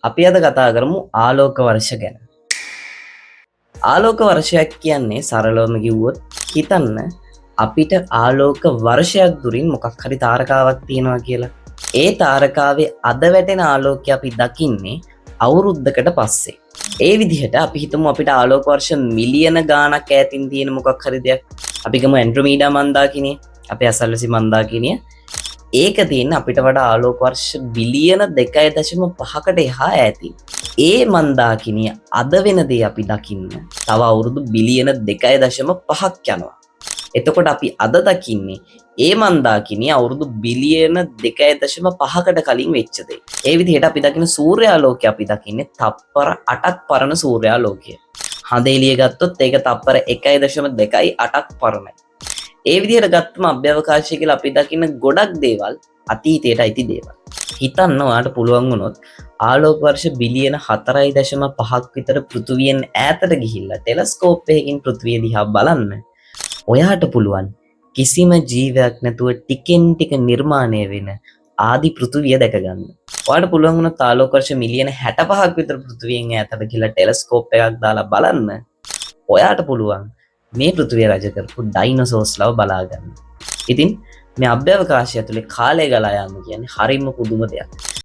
අපි අද කතා කරමු ආලෝක වර්ෂ ගැන. ආලෝක වර්ෂයක් කියන්නේ සරලවම කිව්වොත් හිතන්න අපිට ආලෝක වර්ෂයක් දුරින් මොකක් හරි තාරකාවක් තියෙනවා කියලා. ඒ තාරකාවේ අද වැටෙන ආලෝකය අපි දකින්නේ අවුරුද්දකට පස්සේ. ඒ විදිහට අපි හිතමු අපිට ආලෝක වර්ෂ මිලියන ගාණක් ඈතින් තියෙන මොකක් හරි දෙයක්. අපි ගමු ඇන්ඩ්‍රොමීඩා මන්දාකිණිය, අපේ අසල්වැසි මන්දාකිණිය. ඒක තියෙන අපිට වඩා ආලෝක වර්ෂ බිලියන 2.5කට එහා ඈතින්. ඒ මන්දාකිණිය අද වෙන දේ අපි දකින්න තව අවුරුදු බිලියන 2.5ක් යනවා. එතකොට අපි අද දකින්නේ ඒ මන්දාකිණිය අවුරුදු බිලියන 2.5කට කලින් වෙච්ච දේ. ඒ විදිහට අපි දකින සූර්යාලෝකය අපි දකින්නේ තප්පර 8ක් පරණ සූර්යාලෝකය. හඳ එළිය ගත්තොත් ඒක තප්පර 1.28ක් පරණයි. ඒ විදිහට ගත්තම අභ්‍යවකාශය කියලා අපි දකින ගොඩක් දේවල් අතීතයට අයිති දේවල්. හිතන්න ඔයාලට පුළුවන් වුණොත් ආලෝක වර්ෂ බිලියන 4.5ක් විතර පෘථුවියෙන් ඈතට ගිහිල්ලා ටෙලස්කෝප් එකකින් පෘථිවිය දිහා බලන්න. ඔයාට පුළුවන් කිසිම ජීවයක් නැතුව ටිකෙන් ටික නිර්මාණය වෙන ආදි පෘථිවිය දැක ගන්න. ඔයාට පුළුවන් වුණොත් ආලෝක වර්ෂ මිලියන 65ක් විතර පෘථිවියෙන් ඈතට ගිහිල්ලා ටෙලස්කෝප් එකක් දාලා බලන්න. ඔයාට පුළුවන් මේ පෘථිවිය රජ කරපු ඩයිනෝසෝස්ලව බලා ගන්න. ඉතින් මේ අභ්‍යවකාශය ඇතුලේ කාලය ගලා යාම කියන්නේ හරිම පුදුම දෙයක්.